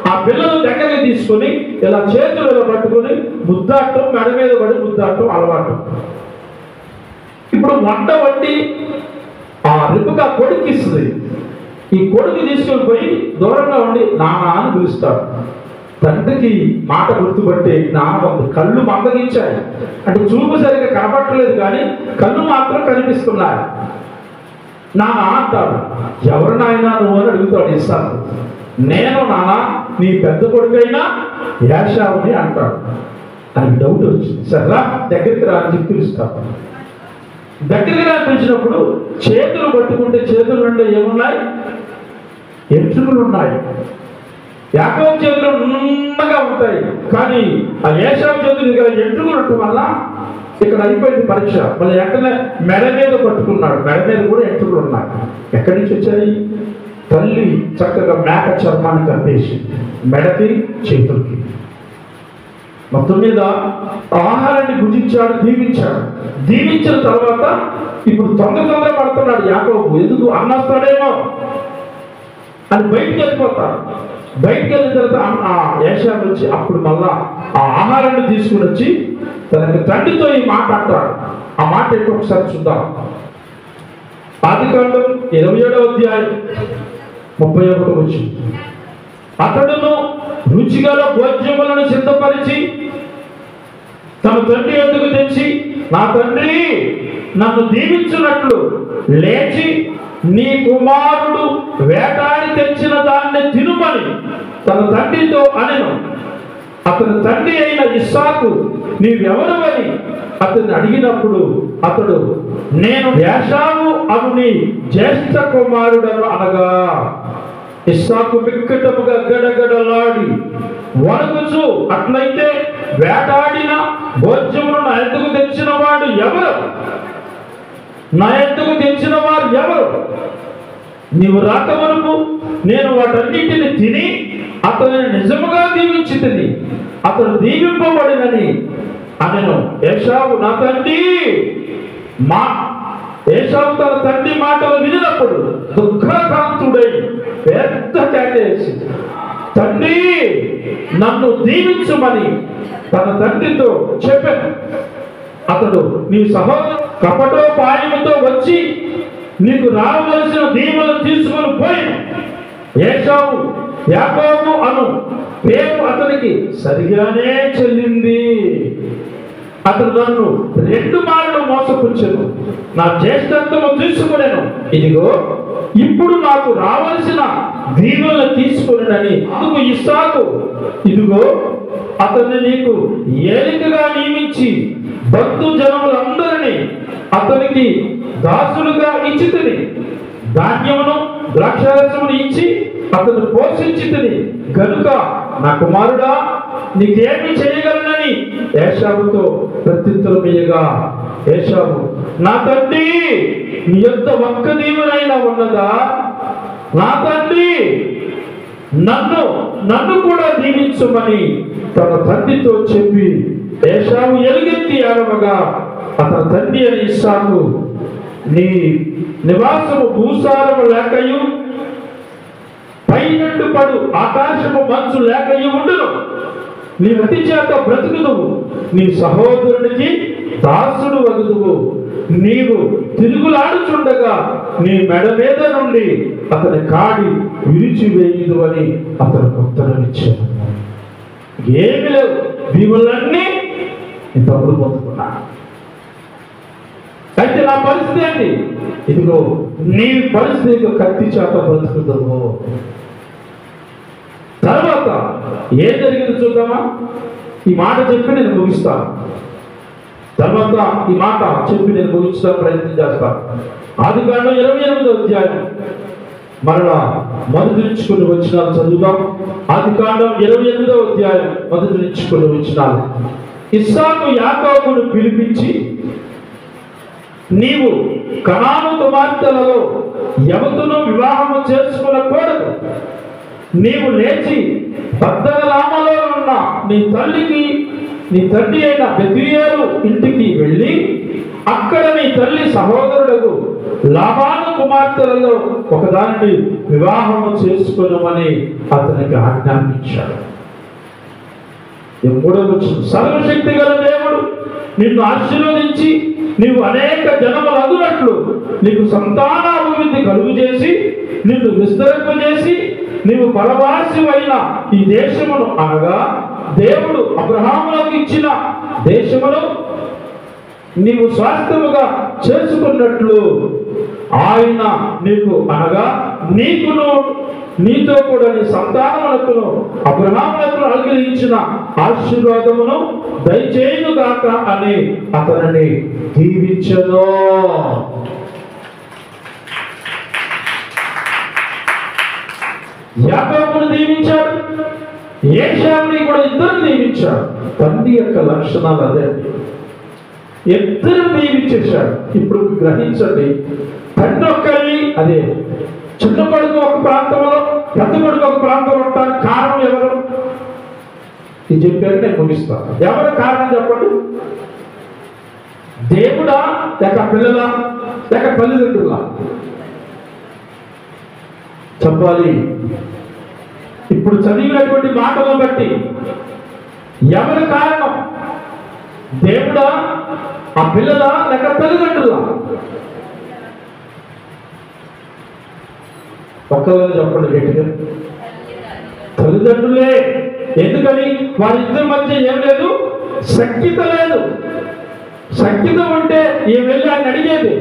ఆ పిల్లలు దగ్గరికి తీసుకొని ఇలా చేతులలో పట్టుకొని ముద్దాటం, మెడ మీద పడి ముద్దాటం అలవాటు. ఇప్పుడు వంట వండి ఆ రిపుగా కొడుకు ఇస్తుంది. ఈ కొడుకు తీసుకొని పోయి దూరంగా ఉండి నాన్న అని పిలుస్తాడు. తండ్రికి మాట గుర్తుపట్టే జ్ఞానం ఉంది. కళ్ళు మందగించాయి, అంటే చూపు సరిగ్గా కనపట్టలేదు కానీ కళ్ళు మాత్రం కనిపిస్తున్నాయి. నాన్న అంటాడు. ఎవరు నాయన నువ్వు అని అడుగుతాడు ఇస్సాకు. నేను నాన్న నీ పెద్ద కొడుకైనా యాషావుని అంటాడు. అని డౌట్ వచ్చింది. సరేరా దగ్గరికి రా అని పిలుస్తాడు. దగ్గరికి రా పిలిచినప్పుడు చేతులు పట్టుకుంటే చేతుల నుండి ఏమున్నాయి? ఎంట్రుకలు ఉన్నాయి. యాకోబు చేతులు నున్నగా ఉంటాయి, కానీ ఆ ఏశావు చేతులు ఇక్కడ ఎంట్రుకలు ఉండటం వల్ల ఇక్కడ అయిపోయింది పరీక్ష. మళ్ళీ వెంటనే మెడ మీద పట్టుకున్నాడు. మెడ మీద కూడా ఎంట్రుకలు ఉన్నాయి. ఎక్కడి నుంచి వచ్చాయి? తల్లి చక్కగా మేక చర్మాన్ని కప్పేసి మెడకి చేతులకి మొత్తం మీద ఆహారాన్ని భుజించాడు, దీవించాడు. దీవించిన తర్వాత ఇప్పుడు తొందర పడుతున్నాడు యాకోబు. ఎందుకు అన్నస్తాడేమో అని బయటికి వెళ్ళిపోతాడు. బయటికి వెళ్ళిన తర్వాత ఆ ఏశావు వచ్చి అప్పుడు మళ్ళా ఆ ఆహారాన్ని తీసుకుని వచ్చి తనకి తండ్రితో ఈ మాట అంటాడు. ఆ మాట ఏంటో ఒకసారి చూద్దాం. ఆదికాండం 27వ అధ్యాయం 31వ వచనం. అతడును రుచిగల భోజ్యములను సిద్ధపరిచి తన తండ్రి ఎదుగు తెచ్చి, నా తండ్రి నన్ను దీవించున్నట్లు లేచి నీ కుమారుడు వేటాడి తెచ్చిన దాన్ని తినుమని తన తండ్రితో అనెను. అతని తండ్రి అయిన ఇస్సాకు నీవెవరవని అతన్ని అడిగినప్పుడు అతడు నేను యాషావు అను నీ జ్యేష్ఠ కుమారుడను అనగా, ఇస్సాకు మిక్కటముగా గడగడలాడి వణుకుచు, అట్లయితే వేటాడిన భోజ్యమును నా ఎద్దుకు తెచ్చిన వాడు ఎవరు? నా ఎద్దుకు తెచ్చిన వారు ఎవరు? నీవు రాకవరకు నేను వాటన్నింటిని తిని అతనిని నిజముగా దీవించి తిని అతను దీవింపబడినని అనెను. ఏశావు నా తండ్రి ఏశావు తన తండ్రి మాటలు వినినప్పుడు దుఃఖకాంతుడై పెద్ద కేకేసి, తండ్రి నన్ను దీవించుమని తన తండ్రితో చెప్పాను. అతడు నీ సహోదరు కపటోపాయముతో వచ్చి నీకు రావలసిన దీవెనలు తీసుకొని పోయి, ఏశావు యాకోబు అను పేరు అతనికి సరిగానే చెల్లింది. అతను నన్ను 2 మార్లు మోసపుచ్చెను, నా జ్యేష్ఠత్వము తీసుకునేను. ఇదిగో ఇప్పుడు నాకు రావలసిన దీవెనలు తీసుకునేనని అందుకు ఇస్సాకు, ఇదిగో అతన్ని నీకు ఏలికగా నియమించి బంధు జనములందరినీ అతనికి దాసులుగా ఇచ్చితిని. ధాన్యమును ద్రాక్షారసమును ఇచ్చి అతను పోషించితిని గనుక నా కుమారుడా నీకేమి చేయగలనని ఏశావుతో ప్రత్యుత్తరమియ్యగా, ఏశావు నా తండ్రి నీ యొద్ద ఒక్క దీవెనైనా ఉన్నదా? నా తండ్రి నన్ను కూడా దీవించుమని తన తండ్రితో చెప్పి ఏశావు ఎలుగెత్తి ఏడవగా, అతని తండ్రి అని ఇస్సాకు, నీ నివాసము భూసారము లేకయు పైనుండి పడు ఆకాశము మంచు లేకయు ఉండును. నీ మతి చేత బ్రతుకుదువు, నీ సహోదరునికి దాసుడు వగుదువు. నీవు తిరుగులాడుచుండగా నీ మెడ మీద నుండి అతని కాడి విరిచివేయుదు అని అతను ఉత్తరం ఇచ్చాడు. ఏమి లేవు, దీవులన్నీ నీ తమ్ముడు పొందుకున్నా. అయితే నా పరిస్థితి ఏంటి? ఇదిగో నీ పరిస్థితి కత్తి చేత బ్రతుకుతావు. తర్వాత ఏం జరిగింది చూద్దామా? ఈ మాట చెప్పి నేను ముగిస్తాను. తర్వాత ఈ మాట చెప్పి నేను ముగించడానికి ప్రయత్నం చేస్తాను. ఆదికాండం 28వ అధ్యాయం మరలా మొదటి నుంచి కొన్ని వచనాలు చదువుదాం. ఆదికాండం 28వ అధ్యాయం మొదటి నుంచి కొన్ని వచనాలు. ఇస్సాకు యాకోబును పిలిపించి, నీవు కనాను కుమార్తెలలో ఎవరితోనూ వివాహము చేసుకొనకూడదు. నీవు లేచి బద్దగలామలో ఉన్న నీ తండ్రి అయిన బెతూయేలు ఇంటికి వెళ్ళి అక్కడ నీ తల్లి సహోదరుడు లాబాను కుమార్తెలలో ఒకదానిని వివాహము చేసుకొనమని అతనికి ఆజ్ఞాపించాడు. మూడవ సర్వశక్తి గల దేవుడు నిన్ను ఆశీర్వదించి నీవు అనేక జనములగునట్లు నీకు సంతానాభివృద్ధి కలుగు చేసి నిన్ను విస్తరింపజేసి నీవు పరవాసివైన ఈ దేశమును అనగా దేవుడు అబ్రహాములకు ఇచ్చిన దేశమును నీవు స్వాస్థ్యముగా చేసుకున్నట్లు ఆయన నీకు అనగా నీకును నీతో కూడా నీ సంతానములకును అబ్రహాములకు అనుగ్రహించిన ఆశీర్వాదమును దయచేయుగాక అని అతనిని దీవించెను. యాకోబును దీవించాడు, ఏశావుని కూడా ఇద్దరిని దీవించాడు. తండ్రి యొక్క లక్షణాలు అదే, ఇద్దరు దీవించేశాడు. ఇప్పుడు గ్రహించండి, తండ్రి ఒక్కరిని అదే, చిన్న కొడుకు ఒక ప్రాంతంలో పెద్ద కొడుకు ఒక ప్రాంతంలో ఉంటానికి కారణం ఎవరు? ఇది చెప్పారు, నేను ముగిస్తాను. ఎవరు కారణం చెప్పండి? దేవుడా లేక పిల్లల లేక తల్లిదండ్రుల? చెప్పాలి. ఇప్పుడు చదివినటువంటి మాటలను బట్టి ఎవరి కారణం? దేవుడా, ఆ పిల్లల లేక తల్లిదండ్రుల? ఒక్కరు చెప్పండి గట్టిగా. తల్లిదండ్రులే. ఎందుకని? వారిద్దరి మధ్య ఏం లేదు, సఖ్యత లేదు. సఖ్యత ఉంటే ఏం వెళ్ళి ఆయన అడిగేది,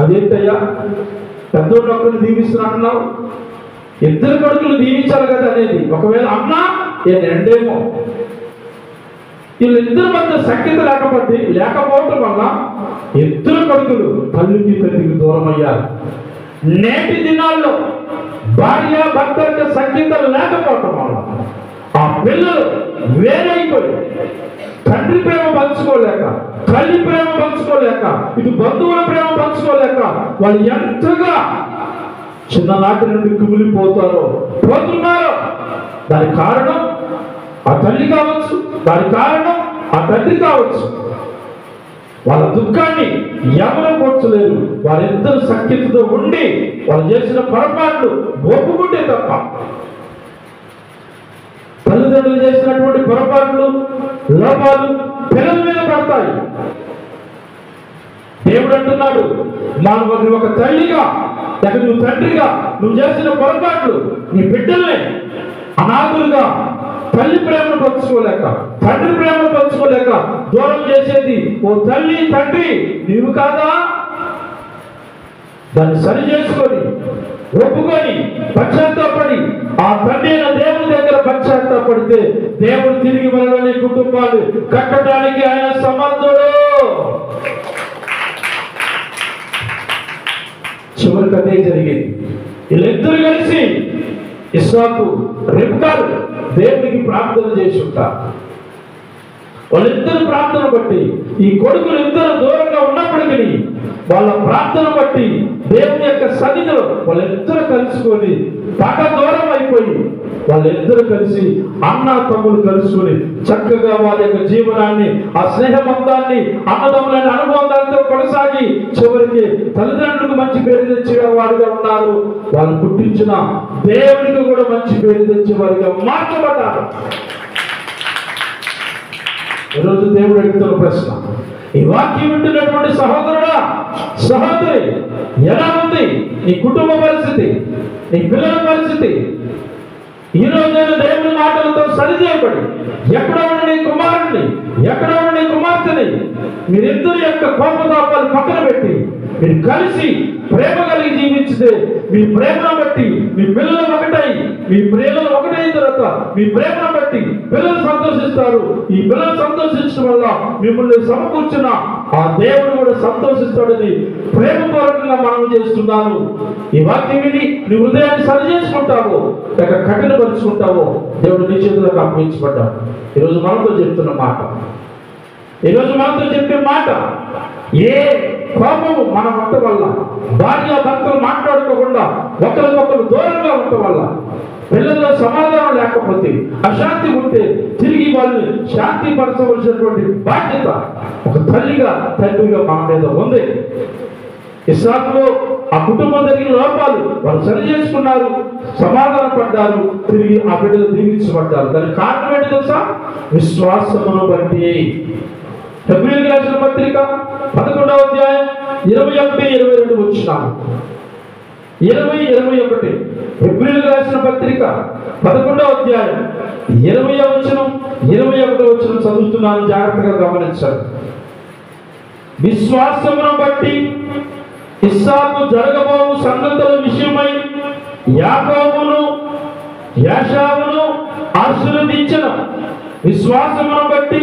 అదేంటయ్యా పెద్దోళ్ళు ఒక్కరిని దీవిస్తున్నా, ఇద్దరు కొడుకులు దీవించాలి కదా అనేది. ఒకవేళ అన్నా రెండేమో. వీళ్ళిద్దరి మధ్య సఖ్యత లేకపోవటం వల్ల ఇద్దరు కొడుకులు తల్లికి తండ్రికి దూరం అయ్యారు. నేటి దినాల్లో భార్య భర్తలకు సఖ్యత లేకపోవటం వల్ల ఆ పిల్లలు వేరైపోయి తండ్రి ప్రేమ పంచుకోలేక, తల్లి ప్రేమ పంచుకోలేక, ఇటు బంధువుల ప్రేమ పంచుకోలేక వాళ్ళు ఎంతగా చిన్ననాటి నుండి కుమిలిపోతున్నారో. దానికి కారణం ఆ తల్లి కావచ్చు, దానికి కారణం ఆ తండ్రి కావచ్చు. వాళ్ళ దుఃఖాన్ని ఎవరు పోర్చలేరు. వారిద్దరు సఖ్యతతో ఉండి వాళ్ళు చేసిన పొరపాట్లు ఒప్పుకుంటే తప్ప. తల్లిదండ్రులు చేసినటువంటి పొరపాట్లు, లోపాలు పిల్లల మీద పడతాయి. దేవుడు అంటున్నాడు, నువ్వు ఒక తల్లిగా లేక నువ్వు తండ్రిగా నువ్వు చేసిన పొరపాట్లు నీ బిడ్డల్ని అనాథులుగా తల్లి ప్రేమను పంచుకోలేక, తండ్రి ప్రేమను పంచుకోలేక దూరం చేసేది ఓ తల్లి తండ్రి నీవు కాదా? దాన్ని సరి చేసుకొని ఒప్పుకొని పశ్చాత్తాపడి ఆ తండ్రి అయిన దేవుని దగ్గర పశ్చాత్తాపడితే దేవుడు తిరిగి మనలోని కుటుంబాలు కట్టడానికి ఆయన సమర్థుడు. చివరికి అదే జరిగింది. వీళ్ళిద్దరు కలిసి ఇస్సాకు రెబ్కాలు దేవునికి ప్రార్థన చేసి ఉంటారు. వాళ్ళిద్దరు ప్రార్థన బట్టి ఈ కొడుకులు ఇద్దరు దూరంగా ఉన్నప్పటికీ వాళ్ళ ప్రార్థన బట్టి దేవుని యొక్క సన్నిధిలో వాళ్ళిద్దరు కలుసుకొని పగ దూరం అయిపోయి వాళ్ళిద్దరు కలిసి అన్న తమ్ముడు కలుసుకొని చక్కగా వారి యొక్క జీవనాన్ని, ఆ స్నేహబంధాన్ని, అన్నదమ్ములైన అనుబంధాలతో కొనసాగి చివరికి తల్లిదండ్రులకు మంచి పేరు తెచ్చే వారిగా ఉన్నారు. వాళ్ళు పుట్టించిన దేవునికి కూడా మంచి పేరు తెచ్చే వారిగా మార్చబడ్డారు. ఈరోజు దేవుడు అడుగుతున్న ప్రశ్న, ఈ వాక్యం వింటున్నటువంటి సహోదరుడా, సహోదరి, ఎలా ఉంది నీ కుటుంబ పరిస్థితి, నీ పిల్లల పరిస్థితి? ఈరోజు నేను దేవుని మాటలతో సరిచేయబడి ఎక్కడ ఉన్న నీ కుమారుడిని, ఎక్కడ ఉన్న నీ కుమార్తెని మీరిద్దరి యొక్క కోపతాపాలు పక్కన పెట్టి మీరు కలిసి ప్రేమ కలిగి జీవించితే మీ ప్రేమను బట్టి మీ పిల్లలు ఒకటై, మీ ప్రేమలు ఒకటైన తర్వాత మీ ప్రేమను బట్టి పిల్లలు సంతోషిస్తారు. ఈ పిల్లలు సంతోషించడం వల్ల మిమ్మల్ని సమకూర్చిన ఆ దేవుడు కూడా సంతోషిస్తాడని ప్రేమపూర్వకంగా మనం చేస్తున్నాను. ఈ వాక్యం విని నీ హృదయాన్ని సరి చేసుకుంటావో లేక కఠినపరుచుకుంటావో దేవుడు నీ చేతులకు అప్పగించబడ్డాడు. ఈరోజు మనతో చెప్తున్న మాట, ఈరోజు మనతో చెప్పే మాట, ఏ కోపము మన వంట వల్ల, భార్య భర్తలు మాట్లాడుకోకుండా ఒకరికొకరు దూరంగా ఉండటం వల్ల, పిల్లల్లో సమాధానం లేకపోతే, అశాంతి ఉంటే తిరిగి వాళ్ళని శాంతిపరచవలసినటువంటి బాధ్యత ఒక తల్లిగా తండ్రిగా మన మీద ఉంది. ఇస్సాకులో ఆ కుటుంబం జరిగిన లోపాలు వాళ్ళు సరి చేసుకున్నారు, సమాధాన పడ్డారు, తిరిగి ఆ బిడ్డలు దీవించబడ్డారు. దానికి కారణం ఏంటి తెలుసా? విశ్వాసమును బట్టి. హెబ్రీయులకు రాసిన పత్రిక 11వ అధ్యాయం 21-22 వచనాలు. 20-21 హెబ్రీయులకు రాసిన పత్రిక 11వ అధ్యాయం 20వ వచనం 21వ వచనం చదువుతున్నాను, జాగ్రత్తగా గమనించాలి. విశ్వాసమును బట్టి ఇస్సాకు జరగబోవు సంగతుల విషయమై యాకోబును ఏశావును ఆశీర్వదించిన. విశ్వాసమును బట్టి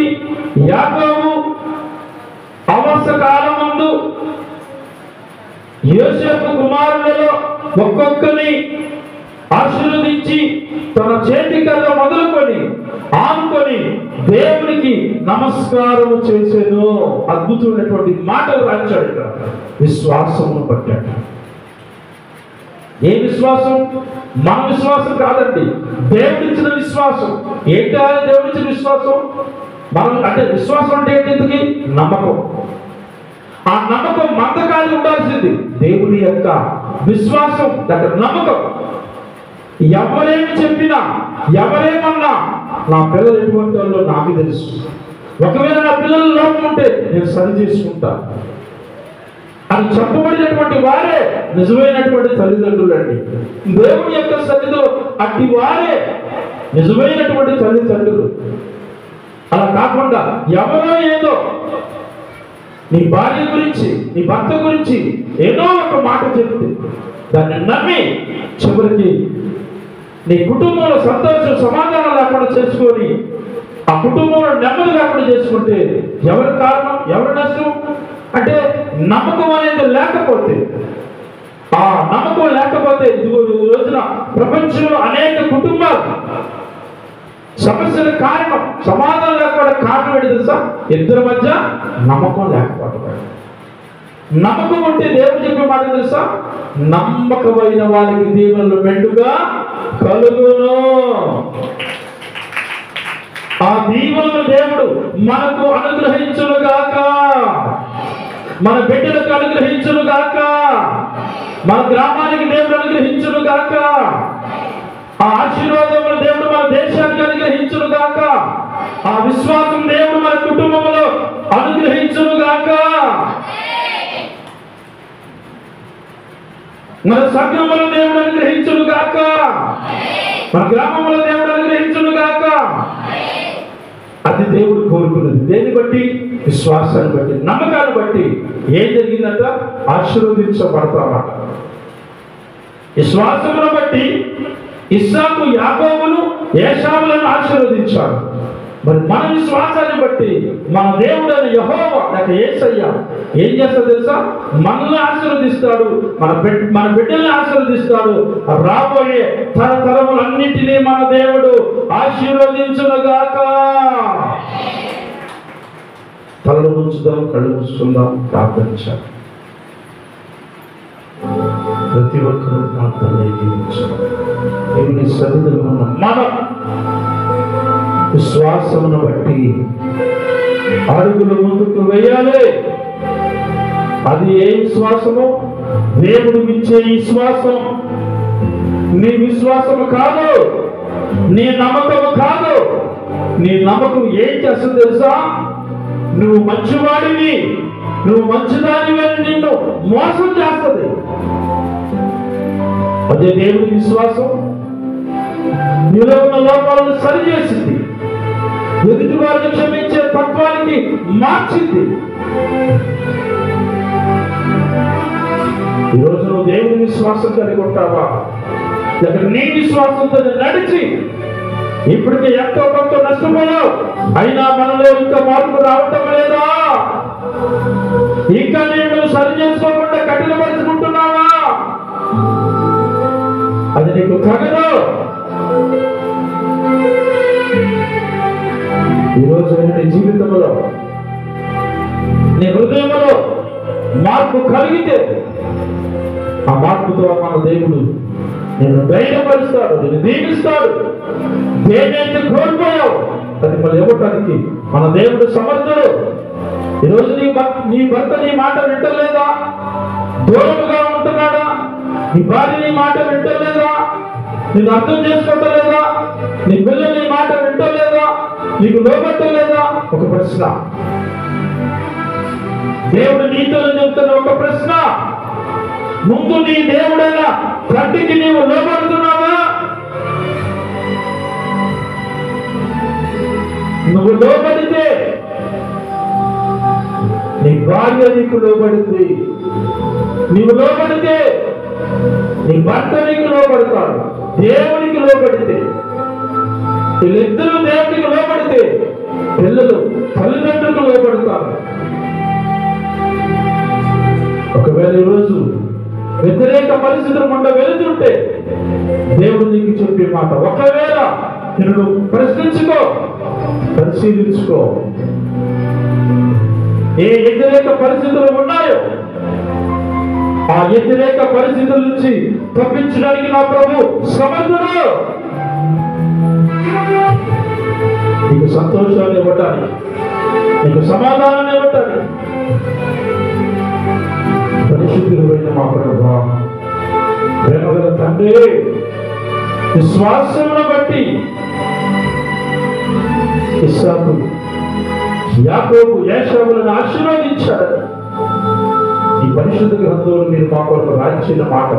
యాకోబు అవసర కాలమందు యోసేపు కుమారులలో ఒక్కొక్కని ఆశీర్వదించి తన చేతి కర్ర మొదలుకొని ఆనుకొని దేవునికి నమస్కారము చేసేను. అద్భుతమైనటువంటి మాటలు రాశాడు ఇక్కడ. విశ్వాసమును పట్టాడు. ఏ విశ్వాసం? మన విశ్వాసం కాదండి, దేవుడిచ్చిన విశ్వాసం. ఏంటా దేవుడిచ్చిన విశ్వాసం? మనం అంటే విశ్వాసం అంటే ఏంటి? నమ్మకం. ఆ నమ్మకం మందకాలి ఉండాల్సింది. దేవుని యొక్క విశ్వాసం దగ్గర నమ్మకం. ఎవరేమి చెప్పినా, ఎవరేమన్నా, నా పిల్లలు ఎటువంటి వాళ్ళు నాకు తెలుసు. ఒకవేళ నా పిల్లల లోపం ఉంటే నేను సరి చేసుకుంటా అని చెప్పబడినటువంటి వారే నిజమైనటువంటి తల్లిదండ్రులు అండి. దేవుని యొక్క సన్నిధిలో అట్టి వారే నిజమైనటువంటి తల్లిదండ్రులు. అలా కాకుండా ఎవరో ఏదో నీ భార్య గురించి, నీ భర్త గురించి ఏదో ఒక మాట చెప్తే దాన్ని నమ్మి చివరికి నీ కుటుంబంలో సంతోషం సమాధానం లేకుండా చేసుకొని ఆ కుటుంబంలో నెమ్మది లేకుండా చేసుకుంటే ఎవరి కారణం, ఎవరి నష్టం? అంటే నమ్మకం అనేది లేకపోతే, ఆ నమ్మకం లేకపోతే ఇదిగో ఈ రోజున ప్రపంచంలో అనేక కుటుంబాలు సమస్యల కారణం, సమాధానం లేకపోవడం కారణం ఏంటి తెలుసా? ఇద్దరి మధ్య నమ్మకం లేకపోవడం. నమ్మకం ఉంటే దేవుడు చెప్పే మాట తెలుసా? నమ్మకమైన వారికి దీవెనలు మెండుగా కలుగును. ఆ దీవెనలు దేవుడు మనకు అనుగ్రహించునుగాక, మన బిడ్డలకు అనుగ్రహించునుగాక, మన గ్రామానికి దేవుడు అనుగ్రహించునుగాక. ఆ ఆశీర్వాదములు దేవుడు మన దేశానికి అనుగ్రహించునుగాక. ఆ విశ్వాసం దేవుడు మన కుటుంబంలో అనుగ్రహించునుగాక. మన సంఘములో దేవుడు అనుగ్రహించునుగాక. మన గ్రామంలో దేవుడు అనుగ్రహించునుగాక. అది దేవుడు కోరుకున్నది. దేన్ని బట్టి? విశ్వాసాన్ని బట్టి, నమ్మకాన్ని బట్టి. ఏం జరిగిందంట? ఆశీర్వదించబడతామట. విశ్వాసమును బట్టి ఇస్సాకు యాకోబును ఏశావులను ఆశీర్వదించాడు. మరి మన విశ్వాసాన్ని బట్టి మన దేవుడైన యెహోవా లేక యేసయ్య ఏం చేస్తాడు తెలుసా? మనల్ని ఆశీర్వదిస్తాడు, మన బిడ్డల్ని ఆశీర్వదిస్తాడు. రాబోయే తరతరములన్నింటినీ మన దేవుడు ఆశీర్వదించునుగాక. తలలు ఉంచుదాం, కళ్ళు మూసుకుందాం, ప్రార్థించాలి. ప్రతి ఒక్కరూ ప్రార్థన దేవుని సన్నిధిలో ఉన్న మనం విశ్వాసమును బట్టి అడుగులు ముందుకు వేయాలి. అది ఏ విశ్వాసము? దేవుడు ఇచ్చే విశ్వాసం. నీ విశ్వాసము కాదు, నీ నమ్మకము కాదు. నీ నమ్మకం ఏం చేస్తుంది తెలుసా? నువ్వు మంచివాడివి, నువ్వు మంచిదానివి అని నిన్ను మోసం చేస్తుంది. అదే దేవుడి విశ్వాసం నీలో ఉన్న లోపాలను సరిచేసింది, ఎదుటి వారిని క్షమించే తత్వానికి మార్చింది. ఈరోజు నువ్వు దేవుని విశ్వాసం కలిగి ఉంటావా? లేక నీ విశ్వాసంతో నడిచి ఇప్పటికే ఎంతో కొంత నష్టపోయావు, అయినా మనలో ఇంకా మార్పు రావటం లేదా? ఇంకా నేను సరి చేసుకోకుండా కఠినపరుచుకుంటున్నావా? అది నీకు తగదు. ఈరోజు నీ జీవితంలో, నీ హృదయంలో మార్పు కలిగితే ఆ మార్పుతో మన దేవుడు నేను ధైర్యపరుస్తాడు, నేను దీవిస్తాడు. దేనైతే కోల్పోయావు అది మళ్ళీ ఇవ్వటానికి మన దేవుడు సమర్థుడు. ఈరోజు నీ భర్త నీ మాట వింటలేదా? దూరముగా ఉంటున్నాడా? నీ భార్య నీ మాట వింటలేదా? నేను అర్థం చేసుకోవట్లేదా? నీ పిల్లలు నీ మాట వింటలేదా? నీకు లోబట్టలేదా? ఒక ప్రశ్న. దేవుడు నీతో చెప్తున్న ఒక ప్రశ్న. ముందు నీ దేవుడైన తండ్రికి నీవు లోబడుతున్నావా? నువ్వు లోబడితే నీ భార్య నీకు లోబడింది. నీవు లోబడితే నీ భర్త నీకు లోబడతాడు. దేవునికి లోబడితే, వీళ్ళిద్దరూ దేవునికి లోబడితే పిల్లలు తల్లిదండ్రులకు లోబడతారు. ఒకవేళ ఈరోజు వ్యతిరేక పరిస్థితులు గుండా వెళుతుంటే దేవుడు నీకు చెప్పే మాట, ఒకవేళ నువ్వు ప్రశ్నించుకో, పరిశీలించుకో. ఏ వ్యతిరేక పరిస్థితులు ఉన్నాయో ఆ వ్యతిరేక పరిస్థితుల నుంచి తప్పించడానికి నా ప్రభు సమర్థుడు. నీకు సంతోషాన్ని ఇవ్వటానికి, నీకు సమాధానాన్ని ఇవ్వటానికి పరిశుద్ధుడైన మా ప్రభువా, ప్రేమగల తండ్రి, విశ్వాసమును బట్టి ఇస్సాకు, యాకోబు, ఏశావులను ఆశీర్వదించాడు. ఈ పరిశుద్ధ గ్రంథంలో మీరు మా కొరకు రాయించిన మాట,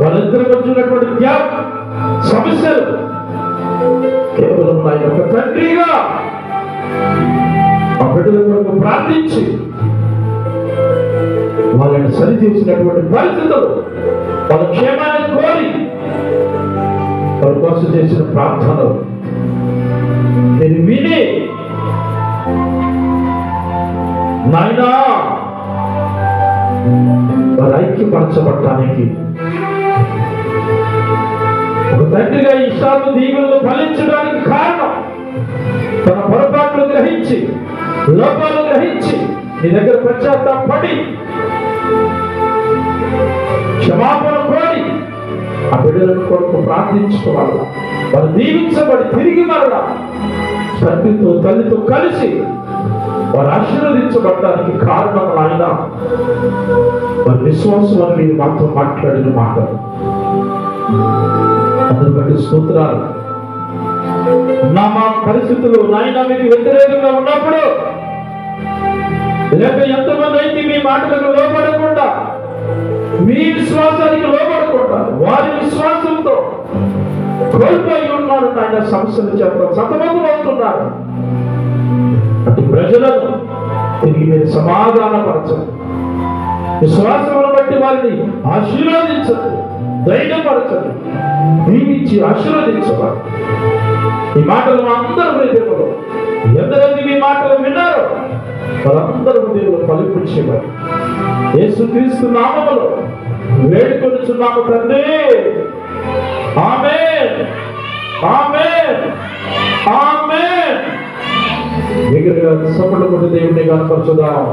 వాళ్ళిద్దరికి వచ్చినటువంటి గ్యాప్ సమస్యలు కేవలం నా యొక్క తండ్రిగా ఆ బిడ్డల కొరకు ప్రార్థించి వాళ్ళని సరిచేసినటువంటి పరిస్థితులు, వాళ్ళ క్షేమాన్ని కోరి వాళ్ళ కోసం చేసిన ప్రార్థనలు నేను విని, నాయనా వారు ఐక్యపరచబడటానికి ఒక తండ్రిగా ఇష్టాలు దీవులను ఫలించడానికి కారణం తన పొరపాట్లు గ్రహించి, లోపాలు గ్రహించి నీ దగ్గర పశ్చాత్తాపడి క్షమాపణ కోరి ఆ బిడ్డలను కొరకు ప్రార్థించుకోవాలా. వారు దీవించబడి తిరిగి మరలా తండ్రితో తల్లితో కలిసి వారు ఆశీర్వదించబడటానికి కారణం ఆయన వారి విశ్వాసం అని మీరు మాతో మాట్లాడిన మాట. అందుకంటే స్తోత్రాలు. నా మా పరిస్థితులు నాయన మీకు వ్యతిరేకంగా ఉన్నప్పుడు, లేక ఎంతమంది అయితే మీ మాటలకు లోపడకుండా, మీ విశ్వాసానికి లోపడకుండా వారి విశ్వాసంతో కోల్పోయి ఉన్నారు నాయన, సమస్యలు చెప్పడం సతమతం అవుతున్నారు. అటు ప్రజలను తిరిగి మీరు సమాధానపరచండి, విశ్వాసమును బట్టి వారిని ఆశీర్వదించండి, ధైర్యపరచండి, దీవించి ఆశీర్వదించవాలి. ఈ మాటలు మా అందరి హృదయంలో ఎంతమంది మీ మాటలు విన్నారో వారందరూ హృదయంలో ఫలించేవారు. యేసుక్రీస్తు నామములో వేడుకొనుచున్నాము తండ్రి. ఆమేన్, ఆమేన్, ఆమేన్. దగ్గరగా సపడకుండా దేవుని కనపరచుదాం.